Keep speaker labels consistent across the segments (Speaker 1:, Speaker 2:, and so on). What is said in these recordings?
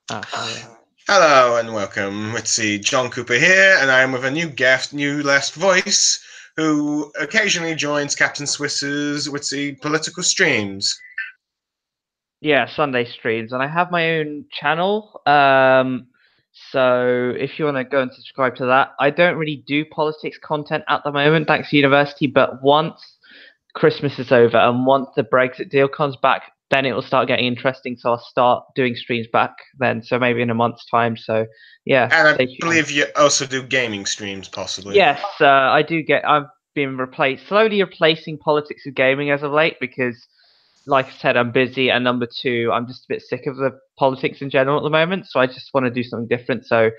Speaker 1: Hello and welcome. Let's see, John Cooper here, and I am with a new guest, new last voice, who occasionally joins Captain Swiss's political streams.
Speaker 2: Yeah, Sunday streams, and I have my own channel. So if you want to go and subscribe to that, I don't really do politics content at the moment, thanks to university. But once Christmas is over and once the Brexit deal comes back, then it will start getting interesting. So I'll start doing streams back then. So maybe in a month's time. So yeah,
Speaker 1: And
Speaker 2: stay
Speaker 1: I
Speaker 2: tuned.
Speaker 1: believe you also do gaming streams, possibly.
Speaker 2: Yes, I do get. I've been slowly replacing politics with gaming as of late because, like I said, I'm busy, and number two, I'm just a bit sick of the politics in general at the moment. So I just want to do something different. So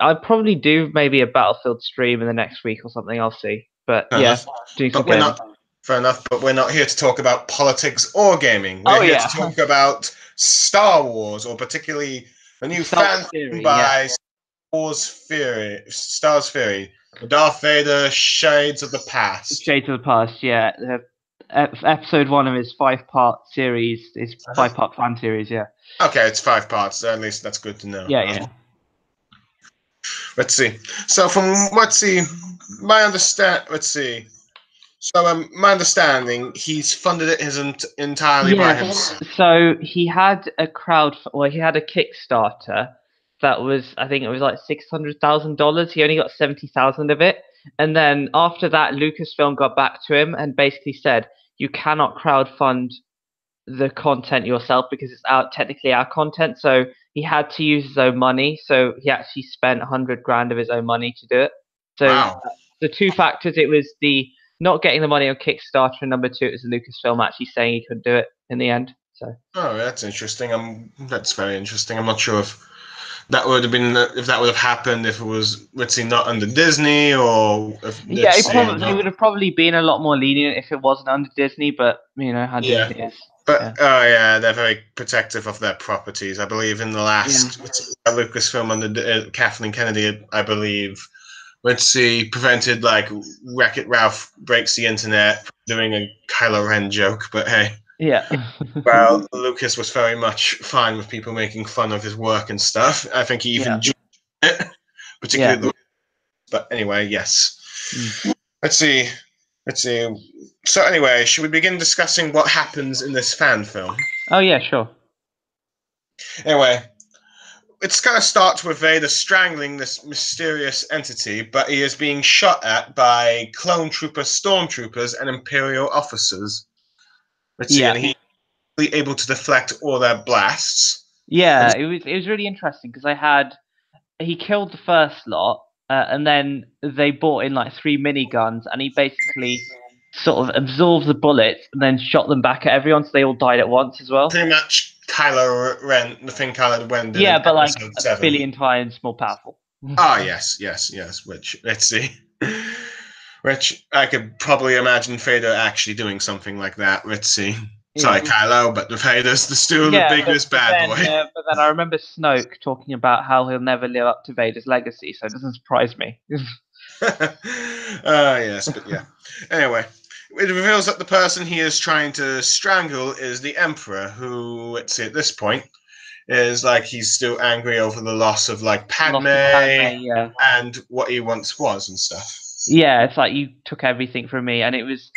Speaker 2: I'll probably do maybe a Battlefield stream in the next week or something. I'll see. But
Speaker 1: Fair
Speaker 2: yeah,
Speaker 1: enough.
Speaker 2: doing some
Speaker 1: But we're
Speaker 2: gaming.
Speaker 1: not fair enough. But we're not here to talk about politics or gaming. We're here to talk about Star Wars, or particularly a new fan
Speaker 2: Theory,
Speaker 1: by Stars Theory, Darth Vader, Shades of the Past.
Speaker 2: Shades of the Past, yeah. Episode 1 of his 5-part series, his 5-part fan series, yeah.
Speaker 1: Okay, it's 5 parts. At least that's good to know.
Speaker 2: Yeah.
Speaker 1: Let's see. So my understanding, he's funded it entirely by himself.
Speaker 2: So he had a he had a Kickstarter that was, I think it was like $600,000. He only got 70,000 of it, and then after that, Lucasfilm got back to him and basically said, "You cannot crowdfund the content yourself because it's technically our content." So he had to use his own money. So he actually spent 100 grand of his own money to do it. So
Speaker 1: wow.
Speaker 2: The two factors, it was the not getting the money on Kickstarter, and number two, it was Lucasfilm actually saying he couldn't do it in the end. So
Speaker 1: that's interesting. That's very interesting. I'm not sure if that would have happened if it was not under Disney, or if
Speaker 2: it would have probably been a lot more lenient if it wasn't under Disney, but you know how Disney is.
Speaker 1: But they're very protective of their properties. I believe in the last Lucasfilm under Kathleen Kennedy, I believe, prevented like Wreck-It Ralph breaks the internet from doing a Kylo Ren joke. But hey.
Speaker 2: Yeah.
Speaker 1: Well, Lucas was very much fine with people making fun of his work and stuff. I think he even joined it, particularly. But anyway, yes. Let's see. So anyway, should we begin discussing what happens in this fan film?
Speaker 2: Oh yeah, sure.
Speaker 1: Anyway, it's going to start with Vader strangling this mysterious entity, but he is being shot at by clone troopers, stormtroopers, and Imperial officers. Let's see, and he's able to deflect all their blasts.
Speaker 2: Yeah, it was really interesting because he killed the first lot, and then they brought in like 3 miniguns, and he basically sort of absorbed the bullets and then shot them back at everyone, so they all died at once as well.
Speaker 1: Pretty much Kylo Ren, the thing Kylo Ren did.
Speaker 2: Yeah, but like a billion times more powerful.
Speaker 1: Yes. Which, let's see. Which I could probably imagine Vader actually doing something like that. Let's see. Sorry, Kylo, but Vader's still the biggest bad boy.
Speaker 2: But then I remember Snoke talking about how he'll never live up to Vader's legacy, so it doesn't surprise me.
Speaker 1: Yes, but yeah. Anyway, it reveals that the person he is trying to strangle is the Emperor, who, let's see, at this point, is like he's still angry over the loss of like Padme, and what he once was and stuff.
Speaker 2: Yeah, it's like, you took everything from me, and it was...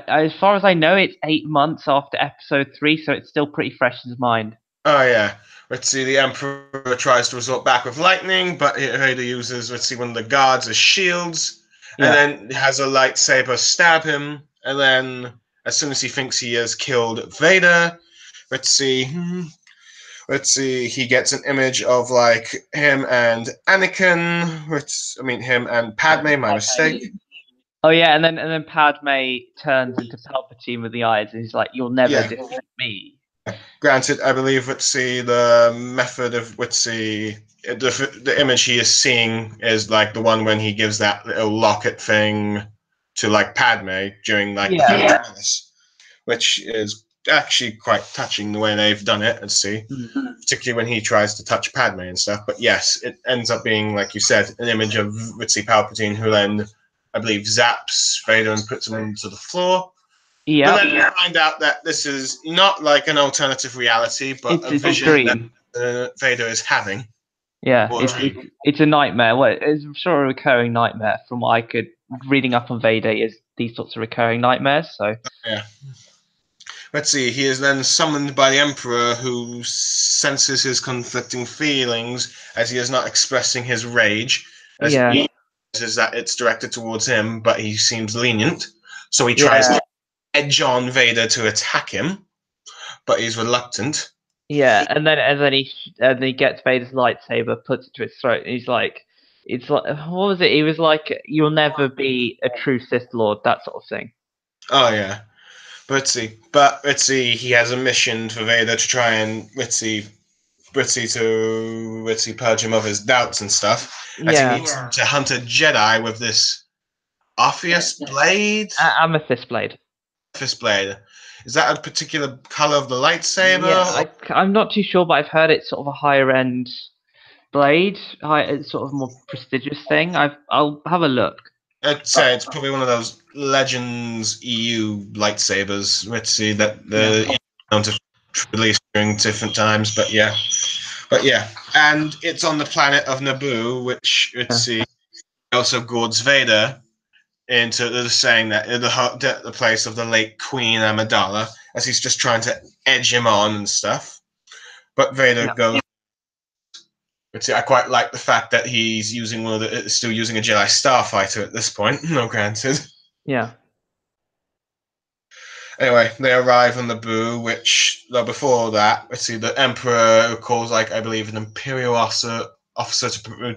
Speaker 2: as far as I know, it's 8 months after episode 3, so it's still pretty fresh in his mind.
Speaker 1: Oh, yeah. Let's see, the Emperor tries to resort back with lightning, but Vader uses, one of the guards as shields, and then has a lightsaber stab him, and then as soon as he thinks he has killed Vader, let's see, he gets an image of, like, him and Anakin, him and Padme, my mistake.
Speaker 2: Oh yeah, and then Padme turns into Palpatine with the eyes, and he's like, "You'll never defeat me."
Speaker 1: Granted, I believe the method of the image he is seeing is like the one when he gives that little locket thing to like Padme during like the palace, which is actually quite touching the way they've done it. Let's see, particularly when he tries to touch Padme and stuff. But yes, it ends up being, like you said, an image of Palpatine, who then, I believe, zaps Vader and puts him into the floor. Yeah. But then you find out that this is not like an alternative reality, but a vision Vader is having.
Speaker 2: Yeah,
Speaker 1: Or
Speaker 2: it's a nightmare. Well, it's sort of a recurring nightmare from what I could reading up on Vader is these sorts of recurring nightmares. So
Speaker 1: yeah. Let's see. He is then summoned by the Emperor, who senses his conflicting feelings as he is not expressing his rage, as
Speaker 2: yeah,
Speaker 1: he is that it's directed towards him, but he seems lenient. So he tries
Speaker 2: yeah,
Speaker 1: to edge on Vader to attack him, but he's reluctant.
Speaker 2: yeah. And then he gets Vader's lightsaber, puts it to his throat, and he's like, it's like what was it? He was like, "You'll never be a true Sith Lord," that sort of thing.
Speaker 1: Oh yeah. But let's see, he has a mission for Vader to try and let's see purge him of his doubts and stuff. As he
Speaker 2: Yeah,
Speaker 1: needs to hunt a Jedi with this Orpheus blade.
Speaker 2: Amethyst blade.
Speaker 1: Orpheus blade. Is that a particular color of the
Speaker 2: Yeah,
Speaker 1: lightsaber?
Speaker 2: I'm not too sure, but I've heard it's sort of a higher end blade, it's sort of a more prestigious thing. I'll have a look.
Speaker 1: I'd say it's probably one of those Legends EU lightsabers. Let's see that
Speaker 2: Yeah,
Speaker 1: the amount of release during different times, but yeah, and it's on the planet of Naboo, which let's
Speaker 2: yeah,
Speaker 1: see also goads Vader into saying that the place of the late Queen Amidala, as he's just trying to edge him on and stuff. But Vader
Speaker 2: yeah,
Speaker 1: goes. Let's see, I quite like the fact that he's using still using a Jedi starfighter at this point. No, granted.
Speaker 2: yeah,
Speaker 1: Anyway, they arrive on Naboo, which though before that, let's see, the Emperor calls like I believe an Imperial officer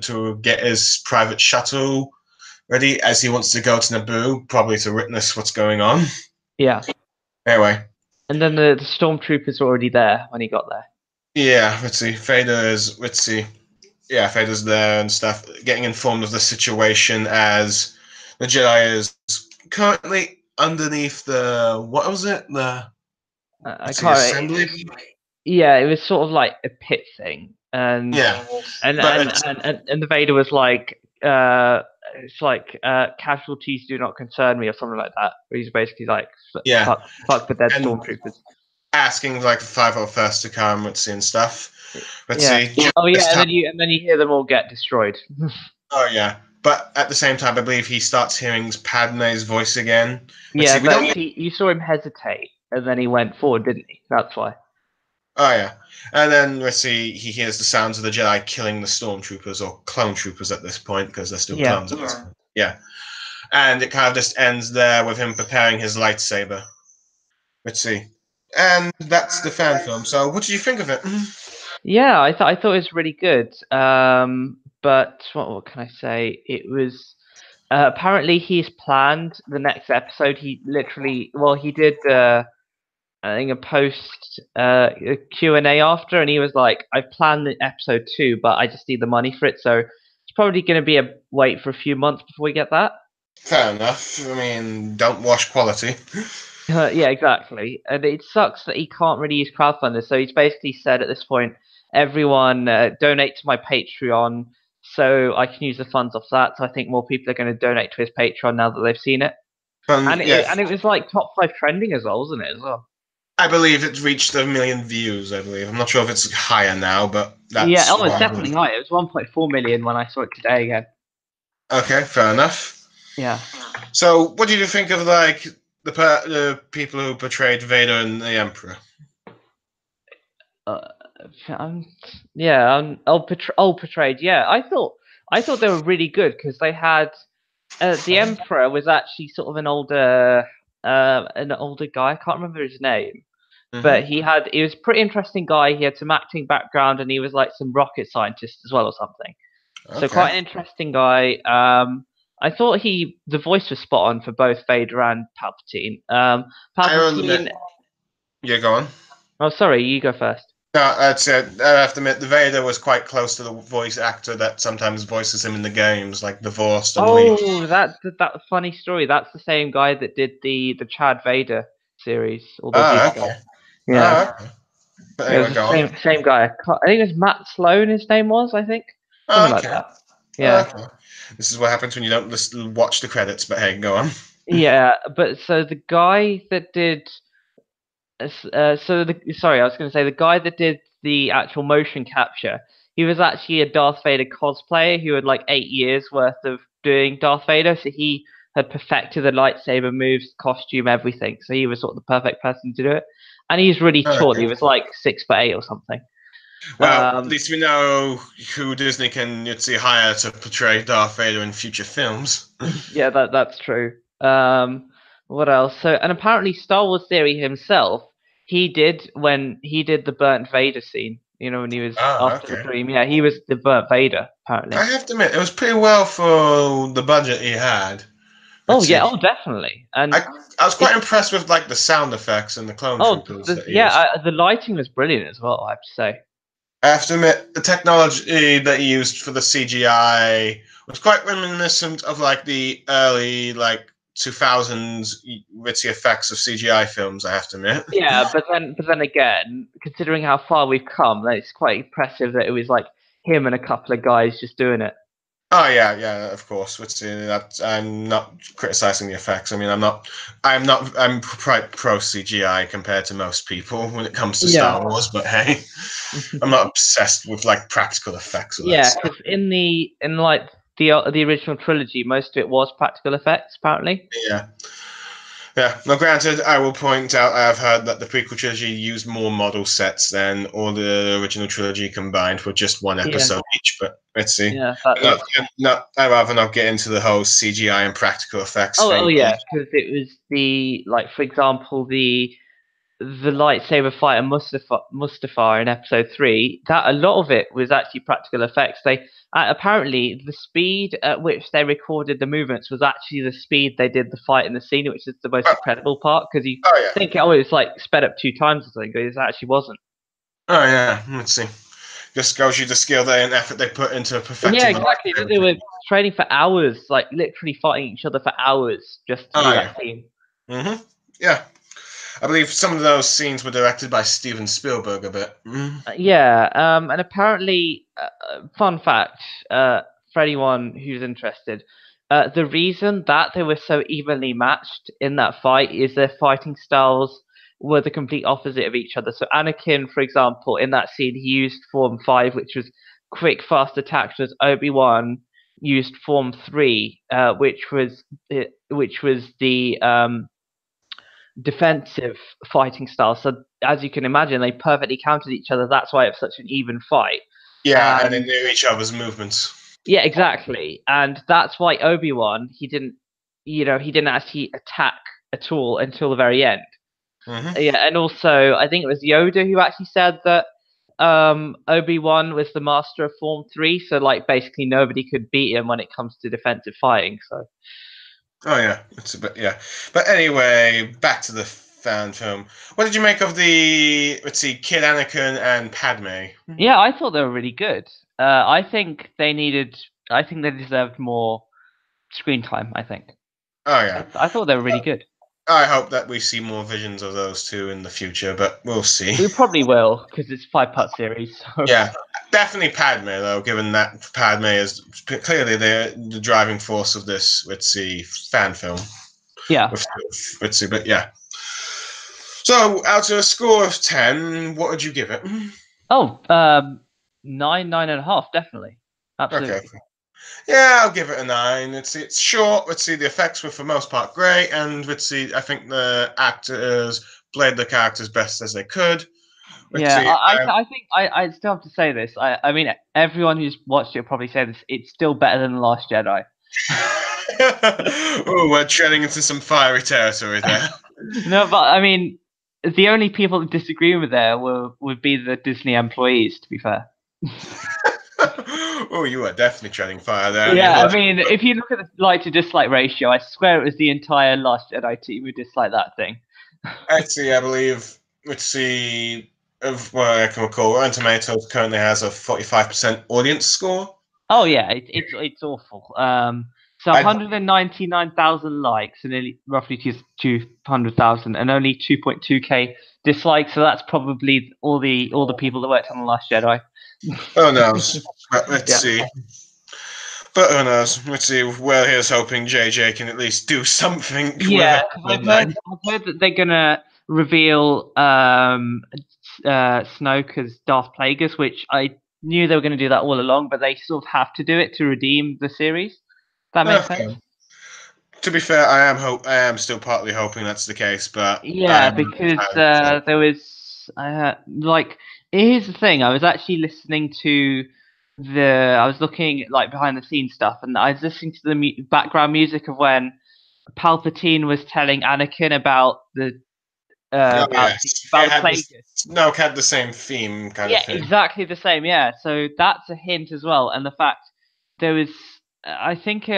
Speaker 1: to get his private shuttle ready as he wants to go to Naboo, probably to witness what's going on.
Speaker 2: yeah.
Speaker 1: Anyway,
Speaker 2: And then the stormtroopers were already there when he got there.
Speaker 1: yeah, let's see. Vader's there and stuff, getting informed of the situation as the Jedi is currently underneath what was it?
Speaker 2: I
Speaker 1: Let's see,
Speaker 2: can't.
Speaker 1: assembly.
Speaker 2: Yeah, it was sort of like a pit thing,
Speaker 1: Yeah,
Speaker 2: and
Speaker 1: but
Speaker 2: and
Speaker 1: it's,
Speaker 2: and, and, and the Vader was like, it's like casualties do not concern me or something like that. Where he's basically like,
Speaker 1: yeah,
Speaker 2: fuck the dead
Speaker 1: and
Speaker 2: stormtroopers.
Speaker 1: asking like the 501st to come, let's see, and stuff. Let's
Speaker 2: Yeah.
Speaker 1: see.
Speaker 2: Oh
Speaker 1: This
Speaker 2: yeah,
Speaker 1: time,
Speaker 2: and then you hear them all get destroyed.
Speaker 1: oh yeah, but at the same time, I believe he starts hearing Padme's voice again. Let's
Speaker 2: Yeah,
Speaker 1: see, we
Speaker 2: but
Speaker 1: don't.
Speaker 2: you saw him hesitate, and then he went forward, didn't he? That's why.
Speaker 1: Oh yeah, and then let's see. He hears the sounds of the Jedi killing the stormtroopers or clone troopers at this point because they're still
Speaker 2: Yeah.
Speaker 1: clones at this point. Yeah, and it kind of just ends there with him preparing his lightsaber. Let's see, and that's the fan film. So, what did you think of it?
Speaker 2: Yeah, I thought it was really good. But what can I say? It was apparently he's planned the next episode. He literally, well, he did I think a post a Q&A after, and he was like, "I've planned the episode 2, but I just need the money for it." So it's probably going to be a wait for a few months before we get that.
Speaker 1: Fair enough. I mean, don't wash quality.
Speaker 2: Yeah, exactly. And it sucks that he can't really use crowdfunders. So he's basically said at this point, everyone donate to my Patreon so I can use the funds off that. So I think more people are going to donate to his Patreon now that they've seen it.
Speaker 1: Yeah,
Speaker 2: And it was like top 5 trending as well, wasn't it? As well.
Speaker 1: I believe it's reached 1 million views. I believe. I'm not sure if it's higher now, but
Speaker 2: Yeah,
Speaker 1: that's
Speaker 2: oh, it's
Speaker 1: what.
Speaker 2: definitely high. It was 1.4 million when I saw it today again.
Speaker 1: Okay, fair enough.
Speaker 2: Yeah.
Speaker 1: So, what did you think of like the people who portrayed Vader and the Emperor?
Speaker 2: Uh, yeah, portrayed. Yeah, I thought they were really good because they had the Emperor was actually sort of an older guy. I can't remember his name, but
Speaker 1: Mm-hmm.
Speaker 2: he was a pretty interesting guy. He had some acting background, and he was like some rocket scientist as well or something. So
Speaker 1: Okay.
Speaker 2: quite an interesting guy. I thought the voice was spot on for both Vader and Palpatine.
Speaker 1: I will admit.
Speaker 2: Palpatine.
Speaker 1: Yeah, go on.
Speaker 2: Oh, sorry, you go first.
Speaker 1: No, that's it. I have to admit, the Vader was quite close to the voice actor that sometimes voices him in the games, like Divorced and Leap.
Speaker 2: Oh, that funny story. That's the same guy that did the Chad Vader series all those years
Speaker 1: Oh,
Speaker 2: ago.
Speaker 1: okay.
Speaker 2: Yeah,
Speaker 1: Oh, okay. But
Speaker 2: it was
Speaker 1: anyway,
Speaker 2: the
Speaker 1: go on.
Speaker 2: same guy. I think it was Matt Sloan. His name was, I think, something
Speaker 1: Oh,
Speaker 2: like
Speaker 1: okay.
Speaker 2: that. Yeah,
Speaker 1: Okay. This is what happens when you don't watch the credits, but hey, go on.
Speaker 2: yeah. But so the guy that did, sorry, I was going to say the guy that did the actual motion capture, he was actually a Darth Vader cosplayer who had like 8 years worth of doing Darth Vader. So he had perfected the lightsaber moves, costume, everything. So he was sort of the perfect person to do it. And he's really tall.
Speaker 1: Okay.
Speaker 2: He was like 6'8" or something.
Speaker 1: Well, at least we know who Disney can, let's see, hire to portray Darth Vader in future films.
Speaker 2: Yeah, that's true. What else? So, and apparently Star Wars Theory himself, he did when he did the burnt Vader scene. You know, when he was
Speaker 1: Oh,
Speaker 2: after the
Speaker 1: okay.
Speaker 2: dream. Yeah, he was the burnt Vader apparently.
Speaker 1: I have to admit, it was pretty well for the budget he had.
Speaker 2: Oh
Speaker 1: Let's
Speaker 2: yeah,
Speaker 1: see.
Speaker 2: oh definitely. And
Speaker 1: I was quite
Speaker 2: it,
Speaker 1: impressed with like the sound effects and the clone
Speaker 2: oh
Speaker 1: troopers that he used.
Speaker 2: yeah, the lighting was brilliant as well. I have to say.
Speaker 1: I have to admit, the technology that he used for the CGI was quite reminiscent of like the early like 2000s ritzy effects of CGI films. I have to admit.
Speaker 2: Yeah, but then again, considering how far we've come, like, it's quite impressive that it was like him and a couple of guys just doing it.
Speaker 1: Oh yeah, yeah, of course. But that I'm not criticizing the effects. I mean, I'm quite pro CGI compared to most people when it comes to
Speaker 2: Yeah.
Speaker 1: Star Wars. But hey, I'm not obsessed with like practical effects or that
Speaker 2: Yeah,
Speaker 1: stuff.
Speaker 2: because in like the original trilogy, most of it was practical effects, apparently.
Speaker 1: Yeah. Yeah. Now, granted, I will point out I have heard that the prequel trilogy used more model sets than all the original trilogy combined for just one
Speaker 2: Yeah,
Speaker 1: episode each. But let's see.
Speaker 2: yeah, that's
Speaker 1: I'd rather not get into the whole CGI and practical effects
Speaker 2: oh
Speaker 1: thing.
Speaker 2: yeah, because it was the like for example the lightsaber fight in Mustafar in episode 3, that a lot of it was actually practical effects. They apparently the speed at which they recorded the movements was actually the speed they did the fight in the scene, which is the most
Speaker 1: Oh,
Speaker 2: incredible part because you
Speaker 1: oh yeah.
Speaker 2: think oh it's like sped up 2 times or something, but it actually wasn't.
Speaker 1: Oh yeah. Let's see. Just goes you the skill and effort they put into
Speaker 2: Yeah,
Speaker 1: perfecting the
Speaker 2: exactly. That they
Speaker 1: lightsaber.
Speaker 2: were training for hours, like literally fighting each other for hours just to
Speaker 1: Oh
Speaker 2: do
Speaker 1: yeah.
Speaker 2: that scene.
Speaker 1: Yeah. I believe some of those scenes were directed by Steven Spielberg a bit.
Speaker 2: Yeah, and apparently, fun fact for anyone who's interested, the reason that they were so evenly matched in that fight is their fighting styles were the complete opposite of each other. So Anakin, for example, in that scene, he used Form 5, which was quick, fast attacks, whereas Obi-Wan used Form 3, which was the defensive fighting style. So as you can imagine, they perfectly countered each other. That's why it's such an even fight.
Speaker 1: Yeah, and they
Speaker 2: And
Speaker 1: knew each other's movements.
Speaker 2: yeah, exactly. And that's why Obi-Wan, he didn't actually attack at all until the very end. Yeah, and also I think it was Yoda who actually said that Obi-Wan was the master of Form 3, so like basically nobody could beat him when it comes to defensive fighting. So
Speaker 1: Oh yeah, it's a bit yeah. But anyway, back to the fan film. What did you make of the Kid Anakin and Padme?
Speaker 2: yeah, I thought they were really good. I think they deserved more screen time. I think.
Speaker 1: Oh yeah.
Speaker 2: I thought they were really good.
Speaker 1: I hope that we see more visions of those two in the future, but we'll see.
Speaker 2: We probably will because it's a 5-part series. So
Speaker 1: Yeah, definitely Padme though, given that Padme is clearly the driving force of this fan film.
Speaker 2: yeah.
Speaker 1: But yeah. So out of a score of 10, what would you give it?
Speaker 2: Oh, 9.5, definitely, absolutely.
Speaker 1: Okay. Yeah, I'll give it a 9. It's short. The effects were for the most part great, and I think the actors played the characters best as they could.
Speaker 2: Yeah, I think I still have to say this. I mean, everyone who's watched it will probably say this. It's still better than The Last Jedi.
Speaker 1: Oh, we're treading into some fiery territory there.
Speaker 2: No, but I mean, the only people that disagree with there would be the Disney employees. To be fair.
Speaker 1: Oh, you are definitely treading fire there.
Speaker 2: Yeah, I mean, if you look at the like to dislike ratio, I swear it was the entire Last Jedi team who disliked that thing.
Speaker 1: I believe, of what I can recall, Rotten Tomatoes currently has a 45% audience score.
Speaker 2: Oh yeah, it's awful. So 199,000 likes and nearly roughly 200,000, and only 2.2k dislikes. So that's probably all the people that worked on The Last Jedi.
Speaker 1: Who knows? Let's see. But who knows? Let's see. Well, here's hoping JJ can at least do something.
Speaker 2: Yeah, I've heard that they're gonna reveal Snoke as Darth Plagueis, which I knew they were going to do that all along, but they sort of have to do it to redeem the series. That makes sense.
Speaker 1: To be fair, I am still partly hoping that's the case, but
Speaker 2: Yeah, because there was like here's the thing. I was actually listening to I was looking like behind the scenes stuff, and I was listening to the background music of when Palpatine was telling Anakin about the
Speaker 1: yes,
Speaker 2: about the Plagueis.
Speaker 1: Snoke had the same theme kind of
Speaker 2: Yeah,
Speaker 1: thing.
Speaker 2: exactly the same. Yeah, so that's a hint as well, and the fact there was, I think it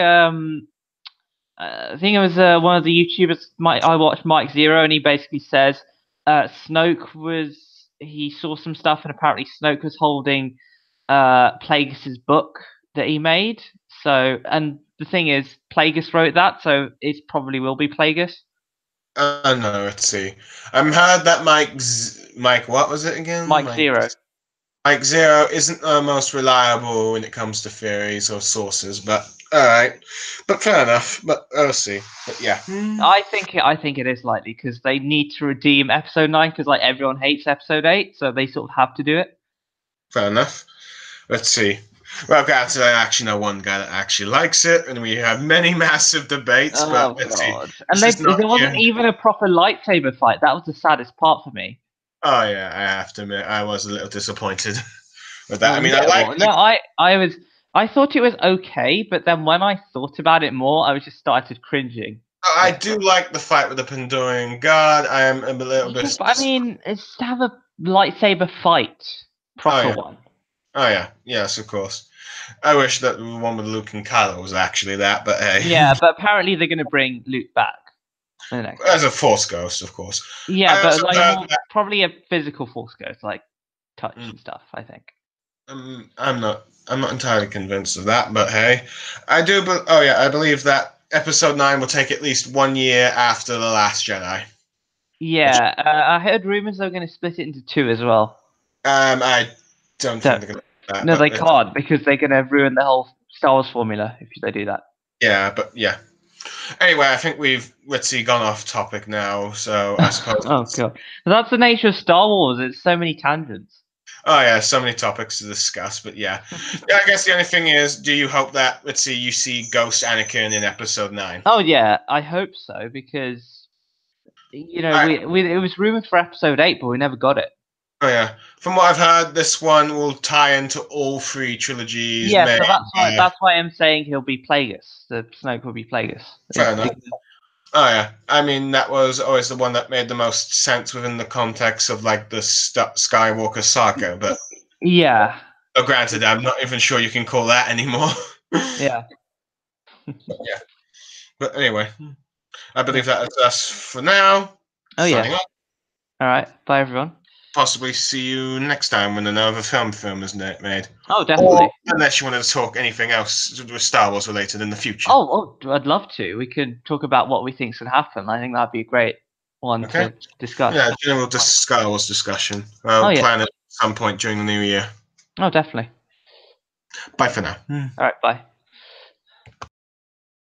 Speaker 2: was one of the YouTubers. I watched Mike Zero, and he basically says Snoke he saw some stuff, and apparently Snoke was holding Plagueis' book that he made. So, and the thing is, Plagueis wrote that, so it probably will be Plagueis.
Speaker 1: No, let's see. I've heard that Mike, what was it again?
Speaker 2: Mike Zero.
Speaker 1: Mike Zero isn't the most reliable when it comes to theories or sources, but all right. But fair enough. But we'll see. But yeah.
Speaker 2: I think it is likely because they need to redeem Episode 9 because like everyone hates Episode 8, so they sort of have to do it.
Speaker 1: Fair enough. Let's see. Well, granted, I actually know one guy that actually likes it, and we have many massive debates. But let's
Speaker 2: God!
Speaker 1: see.
Speaker 2: And there wasn't even a proper lightsaber fight. That was the saddest part for me.
Speaker 1: Oh yeah, I have to admit, I was a little disappointed with that. I mean,
Speaker 2: yeah, I thought it was okay, but then when I thought about it more, I was just started cringing.
Speaker 1: I do like the fight with the Pandorian guard. I am a little bit.
Speaker 2: I mean, it's to have a lightsaber fight, proper one.
Speaker 1: Oh yeah, yes, of course. I wish that the one with Luke and Kylo was actually that, but hey.
Speaker 2: Yeah, but apparently they're going to bring Luke back.
Speaker 1: As a Force ghost, of course.
Speaker 2: Yeah, but like probably a physical Force ghost, like touch and stuff. I think.
Speaker 1: I'm not entirely convinced of that, but hey, I do. Oh yeah, I believe that Episode 9 will take at least 1 year after The Last Jedi.
Speaker 2: Yeah, I heard rumors they're going to split it into 2 as well.
Speaker 1: I don't think they're going to do that.
Speaker 2: No, they can't because they're going to ruin the whole Star Wars formula if they do that.
Speaker 1: Yeah, but yeah. Anyway, I think we've gone off topic now, so I suppose.
Speaker 2: Oh god, that's the nature of Star Wars. It's so many tangents.
Speaker 1: Oh yeah, so many topics to discuss, but yeah. I guess the only thing is, do you hope that you see Ghost Anakin in Episode 9?
Speaker 2: Oh yeah, I hope so because it was rumored for Episode 8, but we never got it.
Speaker 1: Oh yeah, from what I've heard, this one will tie into all 3 trilogies.
Speaker 2: Yeah, so that's why I'm saying he'll be Plagueis. The Snoke will be Plagueis.
Speaker 1: Fair enough. Oh yeah, I mean that was always the one that made the most sense within the context of like the Skywalker saga, but
Speaker 2: yeah.
Speaker 1: Oh, granted, I'm not even sure you can call that anymore.
Speaker 2: Yeah.
Speaker 1: Yeah. But anyway, I believe that is us for now.
Speaker 2: Oh yeah. All right. Bye everyone.
Speaker 1: Possibly see you next time when another film is made.
Speaker 2: Oh, definitely.
Speaker 1: Or unless you wanted to talk anything else with Star Wars related in the future.
Speaker 2: Oh, I'd love to. We could talk about what we think should happen. I think that'd be a great one to discuss.
Speaker 1: Yeah, general Star Wars discussion. I'll plan it at some point during the new year.
Speaker 2: Oh, definitely.
Speaker 1: Bye for now.
Speaker 2: All right, bye.